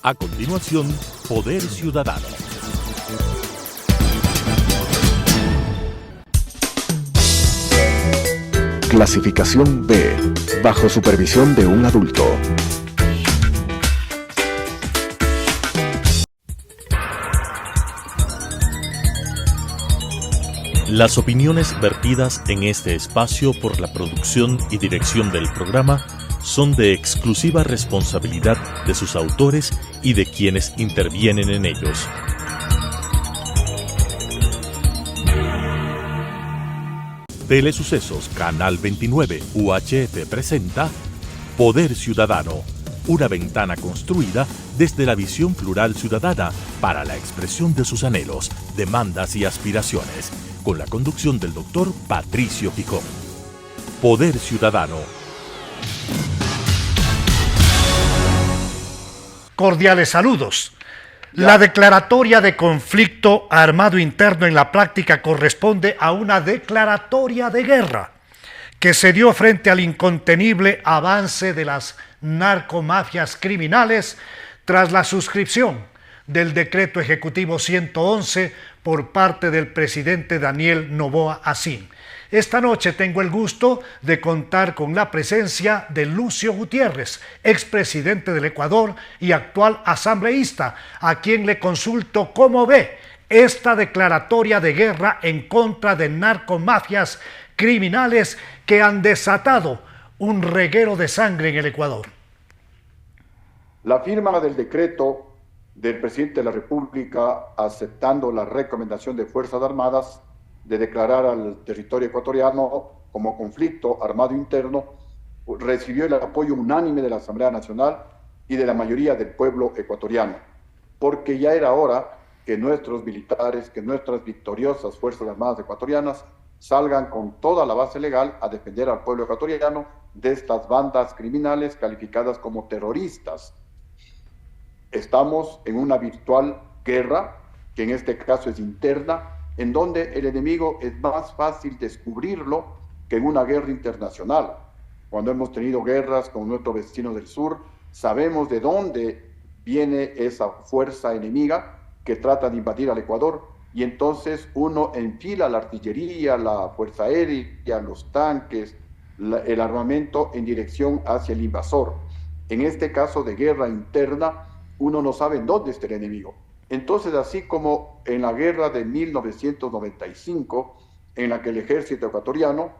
A continuación, Poder Ciudadano. Clasificación B, bajo supervisión de un adulto. Las opiniones vertidas en este espacio por la producción y dirección del programa son de exclusiva responsabilidad de sus autores y de quienes intervienen en ellos. Telesucesos Canal 29 UHF presenta Poder Ciudadano, una ventana construida desde la visión plural ciudadana para la expresión de sus anhelos, demandas y aspiraciones, con la conducción del doctor Patricio Picón. Poder Ciudadano. Cordiales saludos. La declaratoria de conflicto armado interno en la práctica corresponde a una declaratoria de guerra que se dio frente al incontenible avance de las narcomafias criminales tras la suscripción del decreto ejecutivo 111 por parte del presidente Daniel Noboa Asín. Esta noche tengo el gusto de contar con la presencia de Lucio Gutiérrez, expresidente del Ecuador y actual asambleísta, a quien le consulto cómo ve esta declaratoria de guerra en contra de narcomafias criminales que han desatado un reguero de sangre en el Ecuador. La firma del decreto del presidente de la República aceptando la recomendación de Fuerzas Armadas de declarar al territorio ecuatoriano como conflicto armado interno recibió el apoyo unánime de la Asamblea Nacional y de la mayoría del pueblo ecuatoriano, porque ya era hora que nuestros militares, que nuestras victoriosas Fuerzas Armadas ecuatorianas salgan con toda la base legal a defender al pueblo ecuatoriano de estas bandas criminales calificadas como terroristas. Estamos en una virtual guerra, que en este caso es interna, en donde el enemigo es más fácil descubrirlo que en una guerra internacional. Cuando hemos tenido guerras con nuestros vecinos del sur, sabemos de dónde viene esa fuerza enemiga que trata de invadir al Ecuador, y entonces uno enfila la artillería, la fuerza aérea, los tanques, el armamento en dirección hacia el invasor. En este caso de guerra interna, uno no sabe en dónde está el enemigo. Entonces, así como en la guerra de 1995, en la que el ejército ecuatoriano,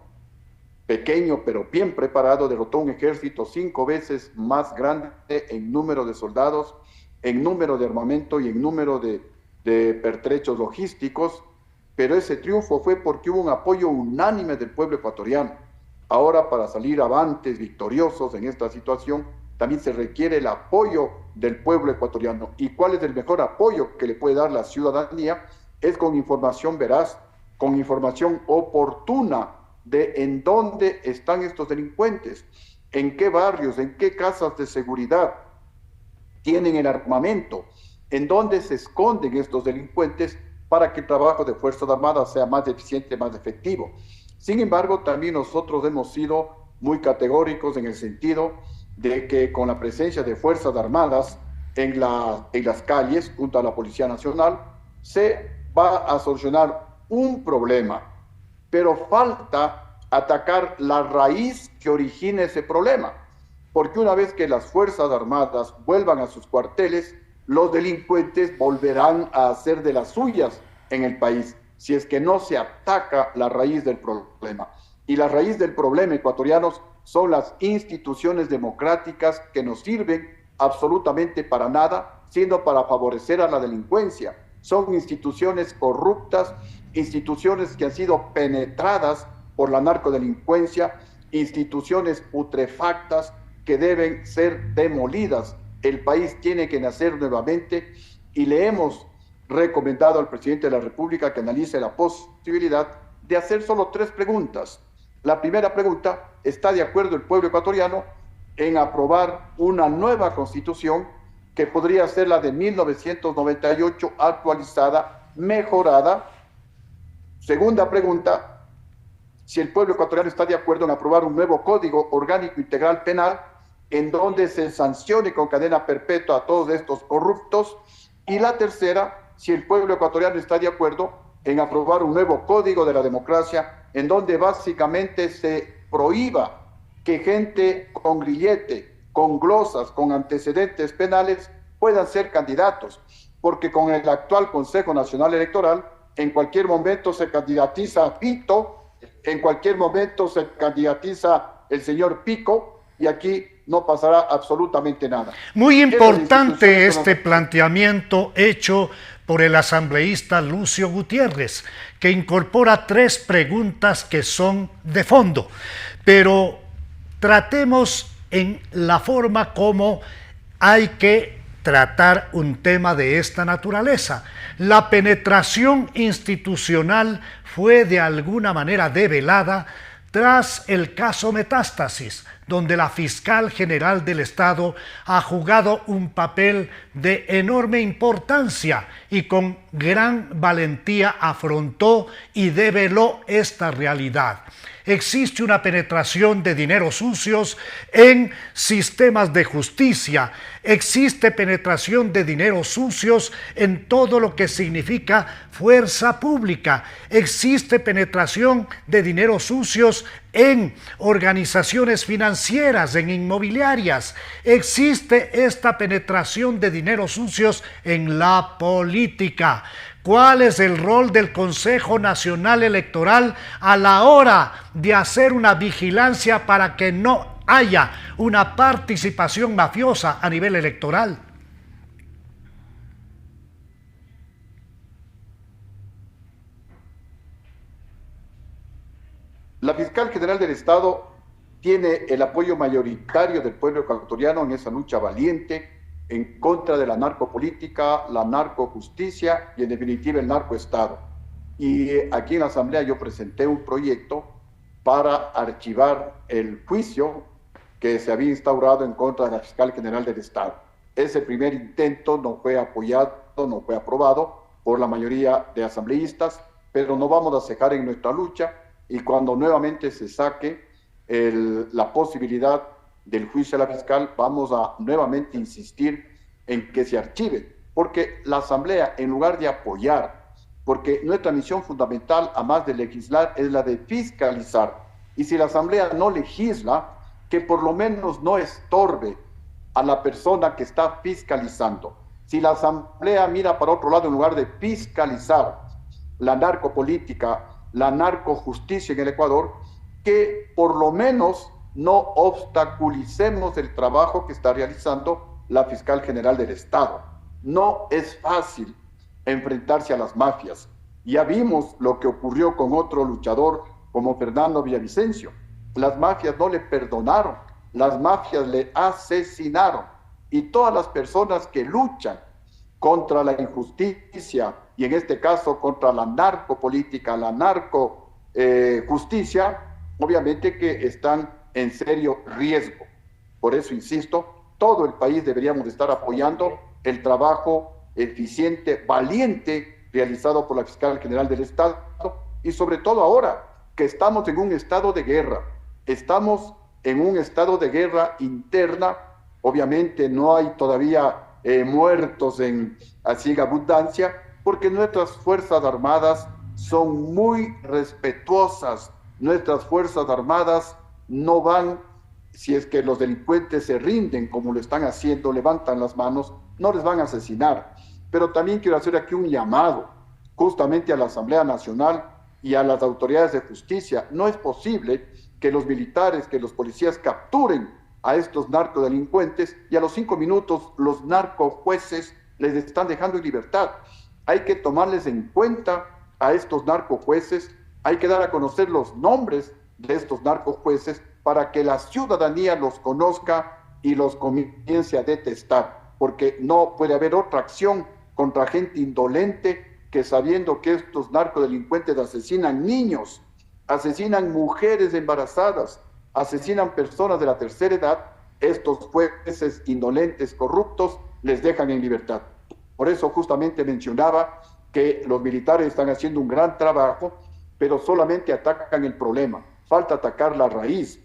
pequeño pero bien preparado, derrotó un ejército 5 veces más grande en número de soldados, en número de armamento y en número de pertrechos logísticos, pero ese triunfo fue porque hubo un apoyo unánime del pueblo ecuatoriano. Ahora, para salir avantes, victoriosos en esta situación, también se requiere el apoyo del pueblo ecuatoriano. ¿Y cuál es el mejor apoyo que le puede dar la ciudadanía? Es con información veraz, con información oportuna de en dónde están estos delincuentes, en qué barrios, en qué casas de seguridad tienen el armamento, en dónde se esconden estos delincuentes para que el trabajo de Fuerzas Armadas sea más eficiente, más efectivo. Sin embargo, también nosotros hemos sido muy categóricos en el sentido de que con la presencia de Fuerzas Armadas en las calles, junto a la Policía Nacional, se va a solucionar un problema, pero falta atacar la raíz que origina ese problema, porque una vez que las Fuerzas Armadas vuelvan a sus cuarteles, los delincuentes volverán a hacer de las suyas en el país, si es que no se ataca la raíz del problema. Y la raíz del problema, ecuatorianos, son las instituciones democráticas que no sirven absolutamente para nada, sino para favorecer a la delincuencia. Son instituciones corruptas, instituciones que han sido penetradas por la narcodelincuencia, instituciones putrefactas que deben ser demolidas. El país tiene que nacer nuevamente y le hemos recomendado al presidente de la República que analice la posibilidad de hacer solo 3 preguntas. La primera pregunta: ¿está de acuerdo el pueblo ecuatoriano en aprobar una nueva constitución que podría ser la de 1998 actualizada, mejorada? Segunda pregunta: si el pueblo ecuatoriano está de acuerdo en aprobar un nuevo Código Orgánico Integral Penal en donde se sancione con cadena perpetua a todos estos corruptos. Y la tercera, si el pueblo ecuatoriano está de acuerdo en aprobar un nuevo código de la democracia, en donde básicamente se prohíba que gente con grillete, con glosas, con antecedentes penales puedan ser candidatos, porque con el actual Consejo Nacional Electoral, en cualquier momento se candidatiza Pito, en cualquier momento se candidatiza el señor Pico, y aquí no pasará absolutamente nada. Muy importante este planteamiento hecho por el asambleísta Lucio Gutiérrez, que incorpora 3 preguntas que son de fondo, pero tratemos en la forma como hay que tratar un tema de esta naturaleza. La penetración institucional fue de alguna manera develada tras el caso Metástasis, donde la fiscal general del Estado ha jugado un papel de enorme importancia y con gran valentía afrontó y develó esta realidad. Existe una penetración de dineros sucios en sistemas de justicia, existe penetración de dineros sucios en todo lo que significa fuerza pública, existe penetración de dineros sucios en organizaciones financieras, en inmobiliarias, existe esta penetración de dineros sucios en la política. ¿Cuál es el rol del Consejo Nacional Electoral a la hora de hacer una vigilancia para que no haya una participación mafiosa a nivel electoral? La fiscal general del Estado tiene el apoyo mayoritario del pueblo ecuatoriano en esa lucha valiente en contra de la narcopolítica, la narcojusticia y en definitiva el narcoestado. Y aquí en la Asamblea yo presenté un proyecto para archivar el juicio que se había instaurado en contra de la fiscal general del Estado. Ese primer intento no fue apoyado, no fue aprobado por la mayoría de asambleístas, pero no vamos a cejar en nuestra lucha, y cuando nuevamente se saque la posibilidad del juicio a la fiscal, vamos a nuevamente insistir en que se archive, porque la Asamblea, en lugar de apoyar, porque nuestra misión fundamental, además de legislar, es la de fiscalizar, y si la Asamblea no legisla, que por lo menos no estorbe a la persona que está fiscalizando. Si la Asamblea mira para otro lado, en lugar de fiscalizar la narcopolítica, la narcojusticia en el Ecuador, que por lo menos no obstaculicemos el trabajo que está realizando la fiscal general del Estado. No es fácil enfrentarse a las mafias. Ya vimos lo que ocurrió con otro luchador como Fernando Villavicencio. Las mafias no le perdonaron, las mafias le asesinaron, y todas las personas que luchan contra la injusticia y en este caso contra la narcopolítica, la narcojusticia, obviamente que están en serio riesgo. Por eso insisto, todo el país deberíamos estar apoyando el trabajo eficiente, valiente, realizado por la fiscal general del Estado, y sobre todo ahora que estamos en un estado de guerra, estamos en un estado de guerra interna. Obviamente no hay todavía muertos así en abundancia, porque nuestras Fuerzas Armadas son muy respetuosas. Nuestras Fuerzas Armadas no van, si es que los delincuentes se rinden como lo están haciendo, levantan las manos, no les van a asesinar. Pero también quiero hacer aquí un llamado justamente a la Asamblea Nacional y a las autoridades de justicia. No es posible que los militares, que los policías capturen a estos narcodelincuentes y a los 5 minutos los narcojueces les están dejando en libertad. Hay que tomarles en cuenta a estos narcojueces, hay que dar a conocer los nombres de estos narcojueces para que la ciudadanía los conozca y los comience a detestar, porque no puede haber otra acción contra gente indolente que, sabiendo que estos narcodelincuentes asesinan niños, asesinan mujeres embarazadas, asesinan personas de la tercera edad, estos jueces indolentes, corruptos, les dejan en libertad. Por eso justamente mencionaba que los militares están haciendo un gran trabajo, pero solamente atacan el problema. Falta atacar la raíz,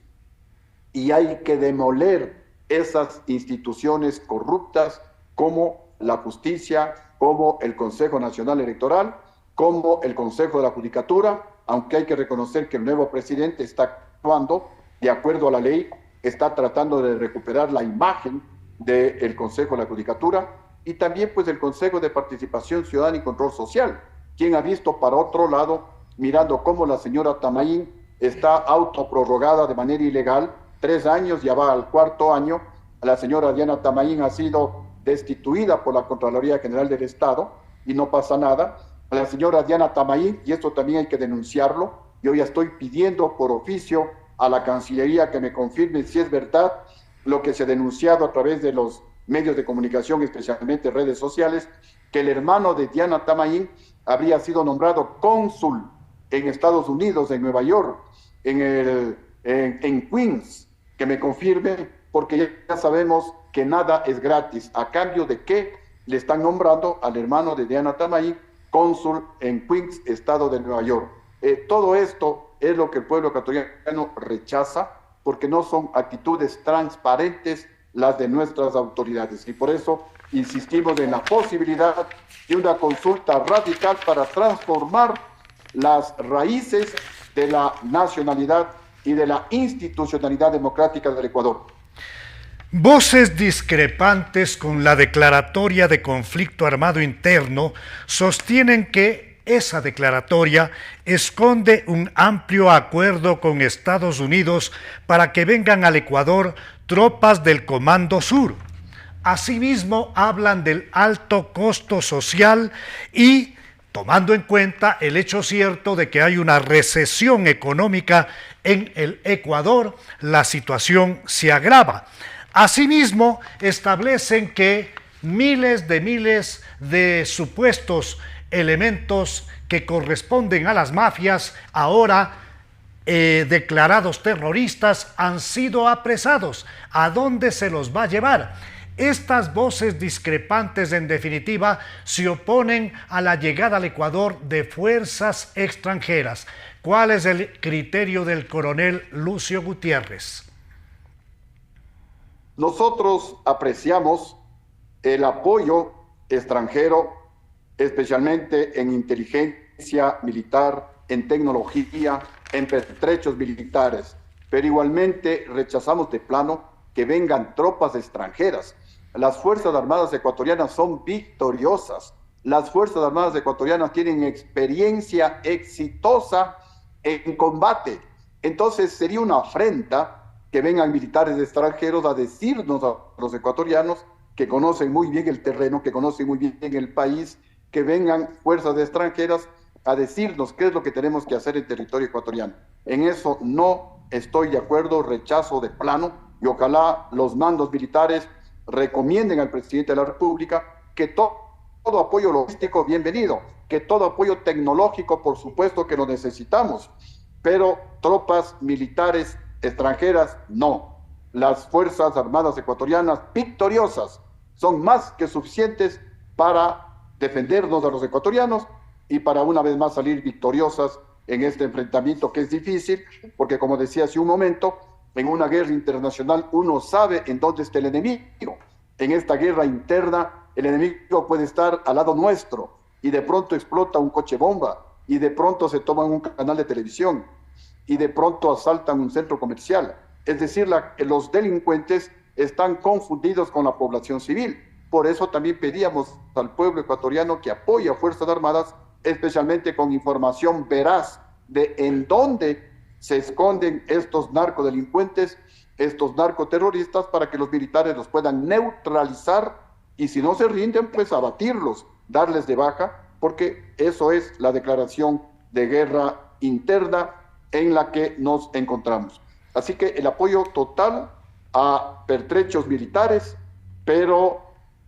y hay que demoler esas instituciones corruptas como la justicia, como el Consejo Nacional Electoral, como el Consejo de la Judicatura, aunque hay que reconocer que el nuevo presidente está actuando de acuerdo a la ley, está tratando de recuperar la imagen del Consejo de la Judicatura y también pues el Consejo de Participación Ciudadana y Control Social, quien ha visto para otro lado, mirando cómo la señora Tamaín está autoprorrogada de manera ilegal, 3 años, ya va al 4.º año, la señora Diana Tamaín ha sido destituida por la Contraloría General del Estado y no pasa nada. La señora Diana Tamaín, y esto también hay que denunciarlo, yo ya estoy pidiendo por oficio a la Cancillería que me confirme si es verdad lo que se ha denunciado a través de los medios de comunicación, especialmente redes sociales, que el hermano de Diana Tamaín habría sido nombrado cónsul en Estados Unidos, en Nueva York, en Queens, que me confirme, porque ya sabemos que nada es gratis. ¿A cambio de qué le están nombrando al hermano de Diana Tamaín cónsul en Queens, estado de Nueva York? Todo esto es lo que el pueblo ecuatoriano rechaza, porque no son actitudes transparentes las de nuestras autoridades. Y por eso insistimos en la posibilidad de una consulta radical para transformar las raíces de la nacionalidad y de la institucionalidad democrática del Ecuador. Voces discrepantes con la declaratoria de conflicto armado interno sostienen que esa declaratoria esconde un amplio acuerdo con Estados Unidos para que vengan al Ecuador tropas del Comando Sur. Asimismo, hablan del alto costo social y, tomando en cuenta el hecho cierto de que hay una recesión económica en el Ecuador, la situación se agrava. Asimismo, establecen que miles de supuestos elementos que corresponden a las mafias, ahora declarados terroristas, han sido apresados. ¿A dónde se los va a llevar? Estas voces discrepantes, en definitiva, se oponen a la llegada al Ecuador de fuerzas extranjeras. ¿Cuál es el criterio del coronel Lucio Gutiérrez? Nosotros apreciamos el apoyo extranjero, especialmente en inteligencia militar, en tecnología, en pertrechos militares, pero igualmente rechazamos de plano que vengan tropas extranjeras. Las Fuerzas Armadas ecuatorianas son victoriosas. Las Fuerzas Armadas ecuatorianas tienen experiencia exitosa en combate. Entonces sería una afrenta que vengan militares extranjeros a decirnos a los ecuatorianos que conocen muy bien el terreno, que conocen muy bien el país, que vengan fuerzas extranjeras a decirnos qué es lo que tenemos que hacer en territorio ecuatoriano. En eso no estoy de acuerdo, rechazo de plano, y ojalá los mandos militares recomienden al presidente de la República que todo apoyo logístico, bienvenido, que todo apoyo tecnológico, por supuesto que lo necesitamos, pero tropas militares extranjeras, no. Las Fuerzas Armadas ecuatorianas, victoriosas, son más que suficientes para defendernos a los ecuatorianos y para una vez más salir victoriosas en este enfrentamiento que es difícil, porque como decía hace un momento, en una guerra internacional uno sabe en dónde está el enemigo. En esta guerra interna el enemigo puede estar al lado nuestro y de pronto explota un coche bomba y de pronto se toman un canal de televisión y de pronto asaltan un centro comercial. Es decir, los delincuentes están confundidos con la población civil. Por eso también pedíamos al pueblo ecuatoriano que apoye a Fuerzas Armadas, especialmente con información veraz de en dónde se esconden estos narcodelincuentes, estos narcoterroristas, para que los militares los puedan neutralizar y si no se rinden, pues abatirlos, darles de baja, porque eso es la declaración de guerra interna en la que nos encontramos. Así que el apoyo total a pertrechos militares, pero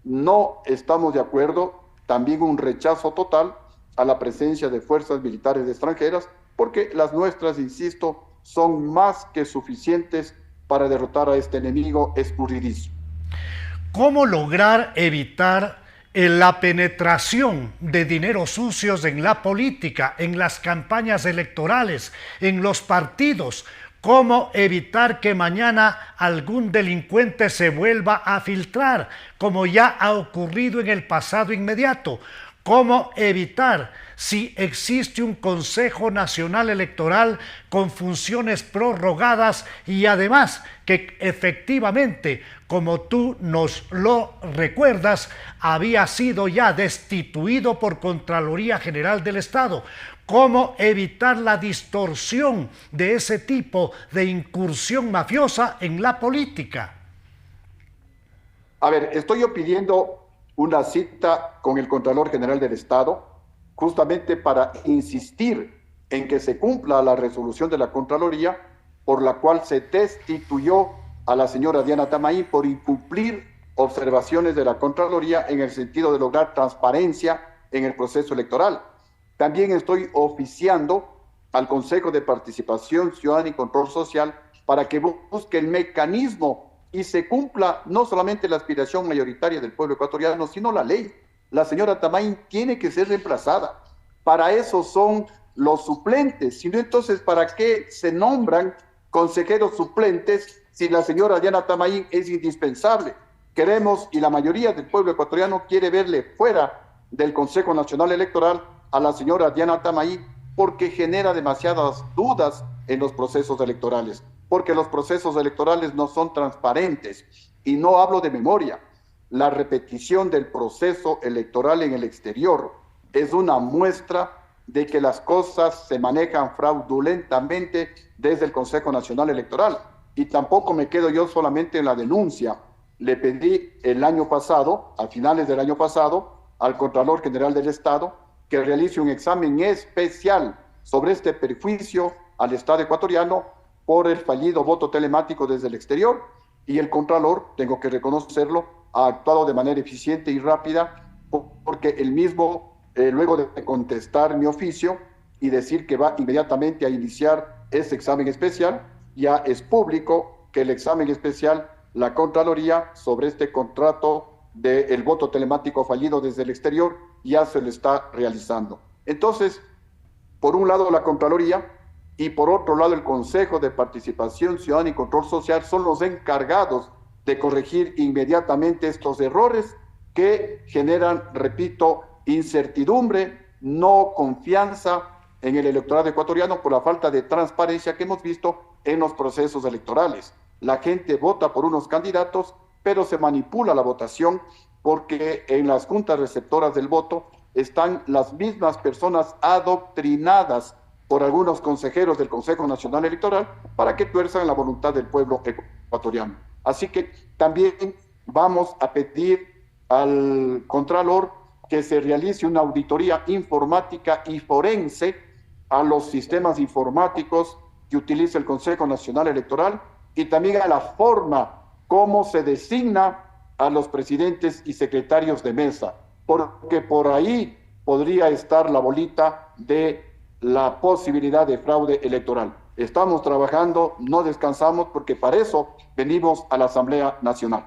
no estamos de acuerdo, también un rechazo total a la presencia de fuerzas militares extranjeras, porque las nuestras, insisto, son más que suficientes para derrotar a este enemigo escurridizo. ¿Cómo lograr evitar la penetración de dineros sucios en la política, en las campañas electorales, en los partidos? ¿Cómo evitar que mañana algún delincuente se vuelva a filtrar, como ya ha ocurrido en el pasado inmediato? ¿Cómo evitar, si existe un Consejo Nacional Electoral con funciones prorrogadas y además que efectivamente, como tú nos lo recuerdas, había sido ya destituido por Contraloría General del Estado? ¿Cómo evitar la distorsión de ese tipo de incursión mafiosa en la política? A ver, estoy yo pidiendo una cita con el Contralor General del Estado, justamente para insistir en que se cumpla la resolución de la Contraloría por la cual se destituyó a la señora Diana Tamaín por incumplir observaciones de la Contraloría en el sentido de lograr transparencia en el proceso electoral. También estoy oficiando al Consejo de Participación Ciudadana y Control Social para que busque el mecanismo y se cumpla no solamente la aspiración mayoritaria del pueblo ecuatoriano, sino la ley. La señora Tamaín tiene que ser reemplazada. Para eso son los suplentes. Si no, entonces, ¿para qué se nombran consejeros suplentes si la señora Diana Tamaín es indispensable? Queremos, y la mayoría del pueblo ecuatoriano quiere verle fuera del Consejo Nacional Electoral a la señora Diana Tamaín, porque genera demasiadas dudas en los procesos electorales, porque los procesos electorales no son transparentes. Y no hablo de memoria. La repetición del proceso electoral en el exterior es una muestra de que las cosas se manejan fraudulentamente desde el Consejo Nacional Electoral. Y tampoco me quedo yo solamente en la denuncia. Le pedí el año pasado, a finales del año pasado, al Contralor General del Estado que realice un examen especial sobre este perjuicio al Estado ecuatoriano por el fallido voto telemático desde el exterior, y el Contralor, tengo que reconocerlo, ha actuado de manera eficiente y rápida, porque él mismo, luego de contestar mi oficio y decir que va inmediatamente a iniciar ese examen especial, ya es público que el examen especial, la Contraloría, sobre este contrato del voto telemático fallido desde el exterior, ya se lo está realizando. Entonces, por un lado la Contraloría y por otro lado el Consejo de Participación Ciudadana y Control Social son los encargados de corregir inmediatamente estos errores que generan, repito, incertidumbre, no confianza en el electorado ecuatoriano por la falta de transparencia que hemos visto en los procesos electorales. La gente vota por unos candidatos, pero se manipula la votación porque en las juntas receptoras del voto están las mismas personas adoctrinadas por algunos consejeros del Consejo Nacional Electoral para que tuerzan la voluntad del pueblo ecuatoriano. Así que también vamos a pedir al Contralor que se realice una auditoría informática y forense a los sistemas informáticos que utiliza el Consejo Nacional Electoral y también a la forma como se designa a los presidentes y secretarios de mesa, porque por ahí podría estar la bolita de la posibilidad de fraude electoral. Estamos trabajando, no descansamos, porque para eso venimos a la Asamblea Nacional.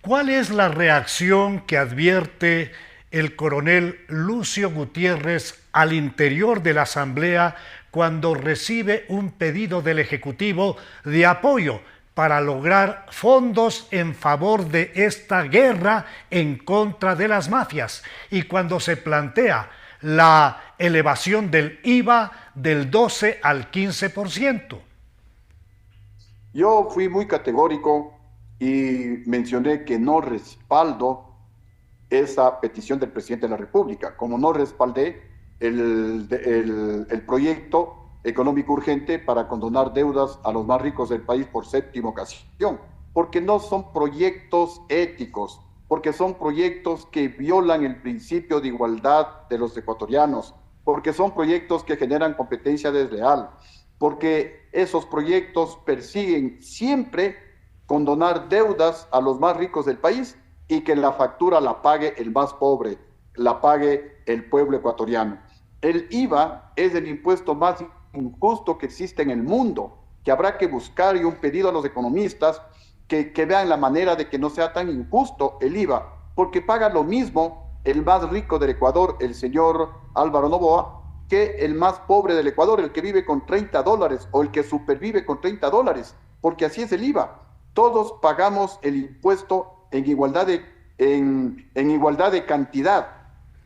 ¿Cuál es la reacción que advierte el coronel Lucio Gutiérrez al interior de la Asamblea cuando recibe un pedido del Ejecutivo de apoyo para lograr fondos en favor de esta guerra en contra de las mafias, y cuando se plantea la elevación del IVA del 12 al 15%? Yo fui muy categórico y mencioné que no respaldo esa petición del presidente de la República, como no respaldé el proyecto económico urgente para condonar deudas a los más ricos del país por séptima ocasión, porque no son proyectos éticos, porque son proyectos que violan el principio de igualdad de los ecuatorianos, porque son proyectos que generan competencia desleal, porque esos proyectos persiguen siempre condonar deudas a los más ricos del país y que la factura la pague el más pobre, la pague el pueblo ecuatoriano. El IVA es el impuesto más injusto que existe en el mundo, que habrá que buscar, y un pedido a los economistas que vean la manera de que no sea tan injusto el IVA, porque paga lo mismo el más rico del Ecuador, el señor Álvaro Noboa, que el más pobre del Ecuador, el que vive con $30 o el que supervive con $30, porque así es el IVA. Todos pagamos el impuesto en igualdad de cantidad,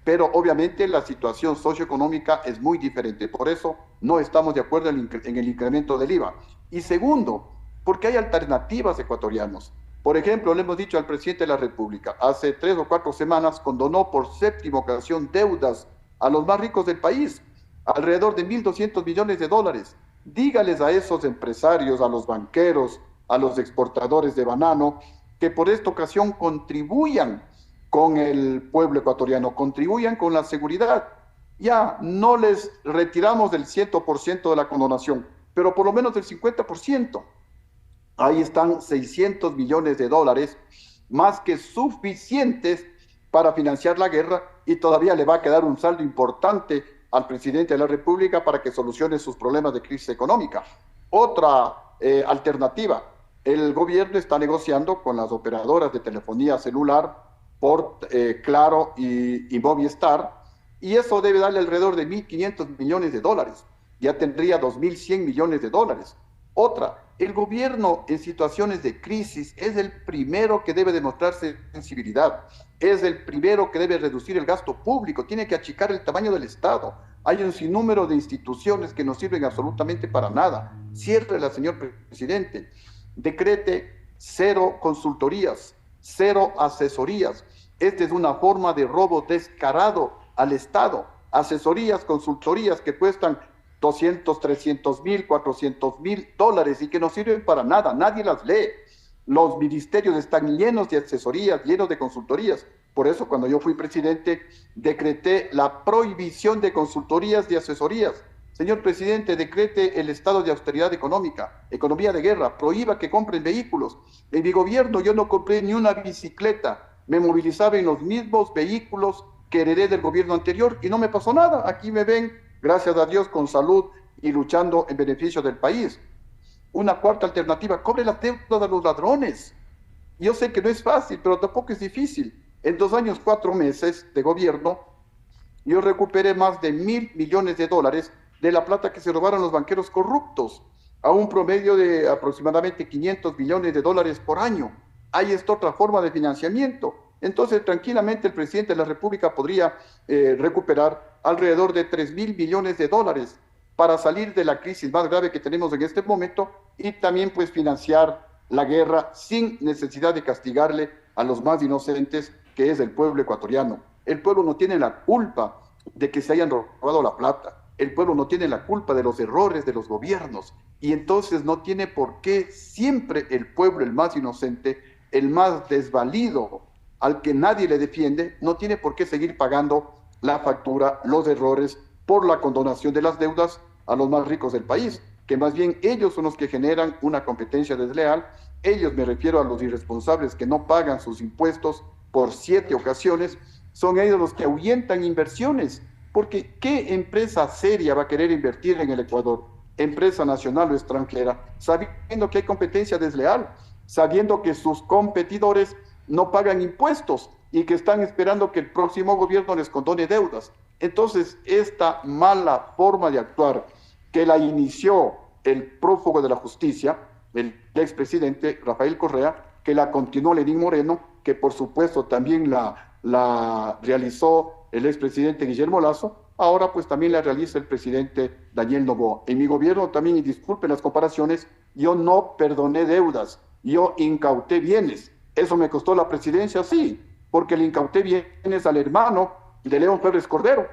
pero obviamente la situación socioeconómica es muy diferente. Por eso no estamos de acuerdo en el incremento del IVA. Y segundo, porque hay alternativas, ecuatorianos. Por ejemplo, le hemos dicho al presidente de la República, hace 3 o 4 semanas condonó por 7ª ocasión deudas a los más ricos del país, alrededor de $1.200 millones. Dígales a esos empresarios, a los banqueros, a los exportadores de banano, que por esta ocasión contribuyan con el pueblo ecuatoriano, contribuyan con la seguridad. Ya no les retiramos del 100% de la condonación, pero por lo menos del 50%. Ahí están $600 millones, más que suficientes para financiar la guerra, y todavía le va a quedar un saldo importante al presidente de la República para que solucione sus problemas de crisis económica. Otra alternativa, el gobierno está negociando con las operadoras de telefonía celular por Claro y Movistar, y eso debe darle alrededor de $1.500 millones. Ya tendría $2.100 millones. Otra, el gobierno en situaciones de crisis es el primero que debe demostrar sensibilidad, es el primero que debe reducir el gasto público, tiene que achicar el tamaño del Estado. Hay un sinnúmero de instituciones que no sirven absolutamente para nada. Ciérrela, señor presidente. Decrete 0 consultorías, 0 asesorías. Esta es una forma de robo descarado al Estado. Asesorías, consultorías que cuestan $200, $300 $400 mil y que no sirven para nada, nadie las lee. Los ministerios están llenos de asesorías, llenos de consultorías. Por eso, cuando yo fui presidente, decreté la prohibición de consultorías y asesorías. Señor presidente, decrete el estado de austeridad económica, economía de guerra, prohíba que compren vehículos. En mi gobierno yo no compré ni una bicicleta, me movilizaba en los mismos vehículos que heredé del gobierno anterior y no me pasó nada. Aquí me ven, gracias a Dios, con salud y luchando en beneficio del país. Una cuarta alternativa, cobre las deudas a los ladrones. Yo sé que no es fácil, pero tampoco es difícil. En 2 años, 4 meses de gobierno, yo recuperé más de $1.000 millones de la plata que se robaron los banqueros corruptos, a un promedio de aproximadamente $500 millones por año. Ahí está otra forma de financiamiento. Entonces, tranquilamente el presidente de la República podría recuperar alrededor de $3.000 millones para salir de la crisis más grave que tenemos en este momento y también pues financiar la guerra sin necesidad de castigarle a los más inocentes, que es el pueblo ecuatoriano. El pueblo no tiene la culpa de que se hayan robado la plata. El pueblo no tiene la culpa de los errores de los gobiernos. Y entonces no tiene por qué siempre el pueblo, el más inocente, el más desvalido, al que nadie le defiende, no tiene por qué seguir pagando la factura, los errores, por la condonación de las deudas a los más ricos del país, que más bien ellos son los que generan una competencia desleal. Ellos, me refiero a los irresponsables que no pagan sus impuestos por 7 ocasiones, son ellos los que ahuyentan inversiones, porque ¿qué empresa seria va a querer invertir en el Ecuador? Empresa nacional o extranjera, sabiendo que hay competencia desleal, sabiendo que sus competidores no pagan impuestos y que están esperando que el próximo gobierno les condone deudas. Entonces, esta mala forma de actuar que la inició el prófugo de la justicia, el expresidente Rafael Correa, que la continuó Lenín Moreno, que por supuesto también la realizó el expresidente Guillermo Lasso, ahora pues también la realiza el presidente Daniel Noboa. En mi gobierno también, y disculpen las comparaciones, yo no perdoné deudas, yo incauté bienes. ¿Eso me costó la presidencia? Sí, porque le incauté bienes al hermano de León Febres Cordero,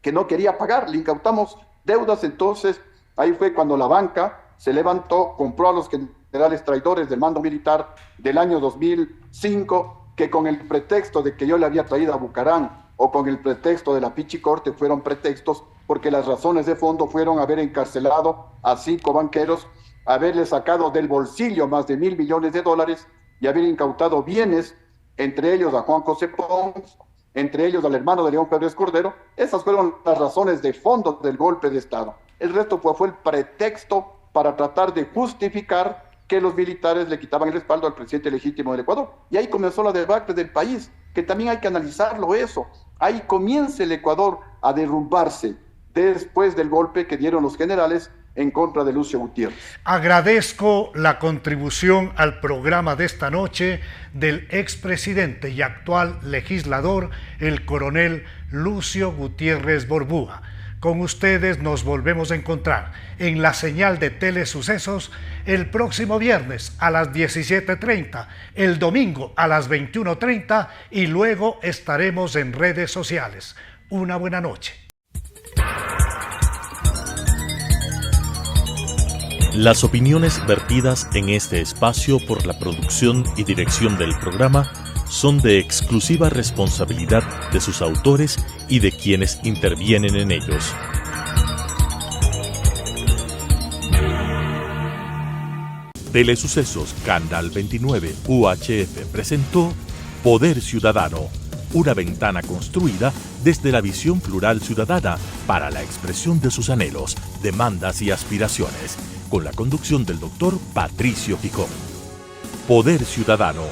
que no quería pagar, le incautamos deudas. Entonces ahí fue cuando la banca se levantó, compró a los generales traidores del mando militar del año 2005, que con el pretexto de que yo le había traído a Bucarán o con el pretexto de la Pichicorte fueron pretextos, porque las razones de fondo fueron haber encarcelado a 5 banqueros, haberle sacado del bolsillo más de $1.000 millones y haber incautado bienes, entre ellos a Juan José Pons, entre ellos al hermano de León Febres Cordero. Esas fueron las razones de fondo del golpe de Estado. El resto pues fue el pretexto para tratar de justificar que los militares le quitaban el respaldo al presidente legítimo del Ecuador. Y ahí comenzó la debacle del país, que también hay que analizarlo eso. Ahí comienza el Ecuador a derrumbarse después del golpe que dieron los generales en contra de Lucio Gutiérrez. Agradezco la contribución al programa de esta noche del expresidente y actual legislador, el coronel Lucio Gutiérrez Borbúa. Con ustedes nos volvemos a encontrar en la señal de Telesucesos el próximo viernes a las 17:30, el domingo a las 21:30 y luego estaremos en redes sociales. Una buena noche. Las opiniones vertidas en este espacio por la producción y dirección del programa son de exclusiva responsabilidad de sus autores y de quienes intervienen en ellos. Telesucesos Canal 29 UHF presentó Poder Ciudadano, una ventana construida desde la visión plural ciudadana para la expresión de sus anhelos, demandas y aspiraciones, con la conducción del doctor Patricio Picón. Poder Ciudadano.